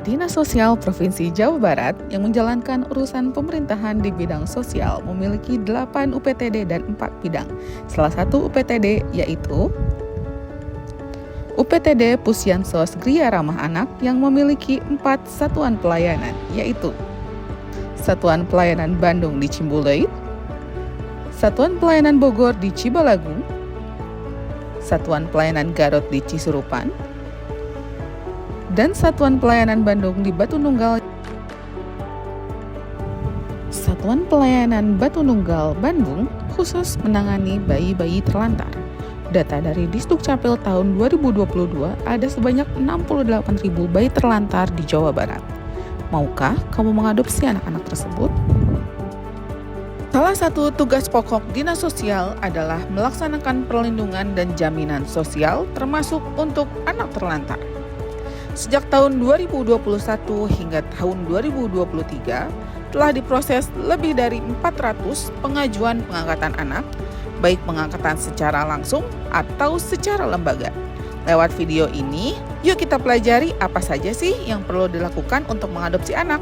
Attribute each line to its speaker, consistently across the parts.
Speaker 1: Dinas Sosial Provinsi Jawa Barat yang menjalankan urusan pemerintahan di bidang sosial memiliki 8 UPTD dan 4 bidang. Salah satu UPTD yaitu UPTD Pusiansos Gria Ramah Anak yang memiliki 4 satuan pelayanan, yaitu Satuan Pelayanan Bandung di Cimbuluit, Satuan Pelayanan Bogor di Cibalagung, Satuan Pelayanan Garut di Cisurupan, dan Satuan Pelayanan Bandung di Batu Nunggal. Satuan Pelayanan Batu Nunggal Bandung khusus menangani bayi-bayi terlantar. Data dari Disdukcapil tahun 2022 ada sebanyak 68.000 bayi terlantar di Jawa Barat. Maukah kamu mengadopsi anak-anak tersebut? Salah satu tugas pokok Dinas Sosial adalah melaksanakan perlindungan dan jaminan sosial termasuk untuk anak terlantar. Sejak tahun 2021 hingga tahun 2023 telah diproses lebih dari 400 pengajuan pengangkatan anak, baik pengangkatan secara langsung atau secara lembaga. Lewat video ini, yuk kita pelajari apa saja sih yang perlu dilakukan untuk mengadopsi anak.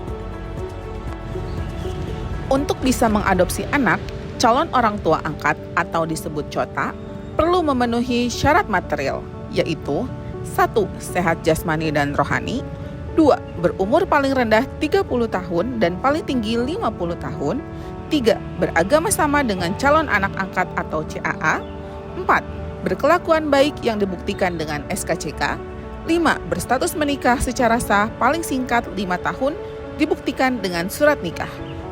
Speaker 1: Untuk bisa mengadopsi anak, calon orang tua angkat atau disebut COTA perlu memenuhi syarat material, yaitu 1. Sehat jasmani dan rohani. 2. Berumur paling rendah 30 tahun dan paling tinggi 50 tahun. 3. Beragama sama dengan calon anak angkat atau CAA. 4. Berkelakuan baik yang dibuktikan dengan SKCK. 5. Berstatus menikah secara sah paling singkat 5 tahun dibuktikan dengan surat nikah.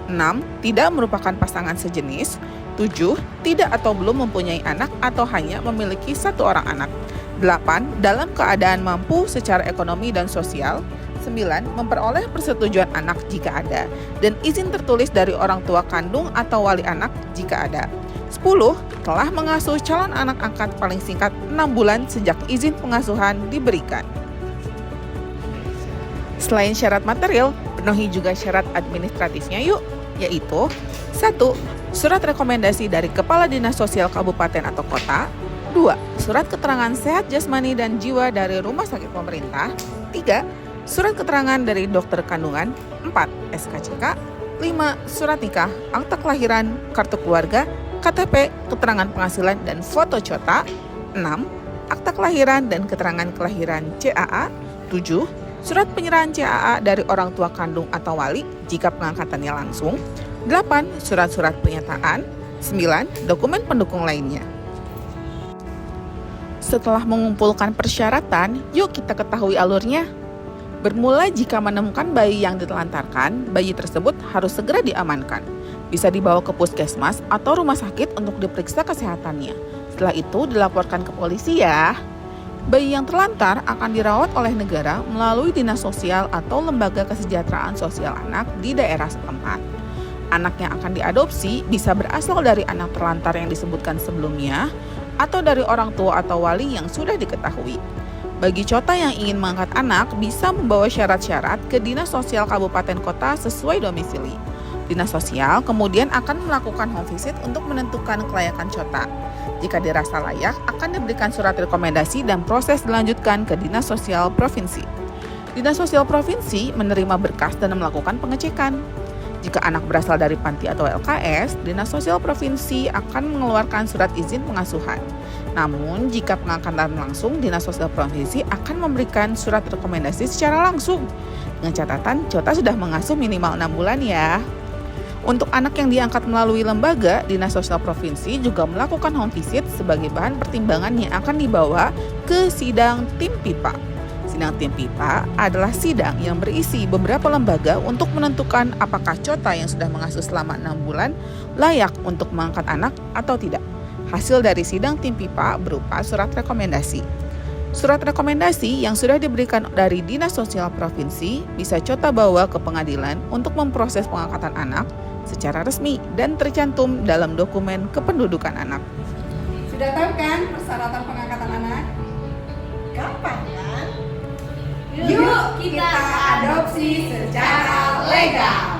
Speaker 1: 6. Tidak merupakan pasangan sejenis. 7. Tidak atau belum mempunyai anak atau hanya memiliki satu orang anak. 8. Dalam keadaan mampu secara ekonomi dan sosial. 9. Memperoleh persetujuan anak jika ada, dan izin tertulis dari orang tua kandung atau wali anak jika ada. 10. Telah mengasuh calon anak angkat paling singkat 6 bulan sejak izin pengasuhan diberikan. Selain syarat material, penuhi juga syarat administratifnya yuk, yaitu 1. Surat rekomendasi dari Kepala Dinas Sosial Kabupaten atau Kota. 2. Surat keterangan sehat jasmani dan jiwa dari rumah sakit pemerintah. 3. Surat keterangan dari dokter kandungan. 4. SKCK. 5. Surat nikah, akta kelahiran, kartu keluarga, KTP, keterangan penghasilan dan foto COTA. 6. Akta kelahiran dan keterangan kelahiran CAA. 7. Surat penyerahan CAA dari orang tua kandung atau wali jika pengangkatannya langsung. 8. Surat-surat pernyataan. 9. Dokumen pendukung lainnya. Setelah mengumpulkan persyaratan, yuk kita ketahui alurnya. Bermula jika menemukan bayi yang ditelantarkan, bayi tersebut harus segera diamankan. Bisa dibawa ke puskesmas atau rumah sakit untuk diperiksa kesehatannya. Setelah itu dilaporkan ke polisi ya. Bayi yang terlantar akan dirawat oleh negara melalui dinas sosial atau lembaga kesejahteraan sosial anak di daerah setempat. Anak yang akan diadopsi bisa berasal dari anak terlantar yang disebutkan sebelumnya, atau dari orang tua atau wali yang sudah diketahui. Bagi COTA yang ingin mengangkat anak, bisa membawa syarat-syarat ke Dinas Sosial Kabupaten Kota sesuai domisili. Dinas Sosial kemudian akan melakukan home visit untuk menentukan kelayakan COTA. Jika dirasa layak, akan diberikan surat rekomendasi dan proses dilanjutkan ke Dinas Sosial Provinsi. Dinas Sosial Provinsi menerima berkas dan melakukan pengecekan. Jika anak berasal dari panti atau LKS, Dinas Sosial Provinsi akan mengeluarkan surat izin pengasuhan. Namun, jika pengangkatan langsung, Dinas Sosial Provinsi akan memberikan surat rekomendasi secara langsung. Dengan catatan, COTA sudah mengasuh minimal 6 bulan ya. Untuk anak yang diangkat melalui lembaga, Dinas Sosial Provinsi juga melakukan home visit sebagai bahan pertimbangan yang akan dibawa ke sidang tim PIPA. Sidang tim PIPA adalah sidang yang berisi beberapa lembaga untuk menentukan apakah COTA yang sudah mengasuh selama 6 bulan layak untuk mengangkat anak atau tidak. Hasil dari sidang tim PIPA berupa surat rekomendasi. Surat rekomendasi yang sudah diberikan dari Dinas Sosial Provinsi bisa COTA bawa ke pengadilan untuk memproses pengangkatan anak secara resmi dan tercantum dalam dokumen kependudukan anak.
Speaker 2: Sudah tahu kan persyaratan pengangkatan anak? Gampang kan? Yuk kita adopsi secara legal.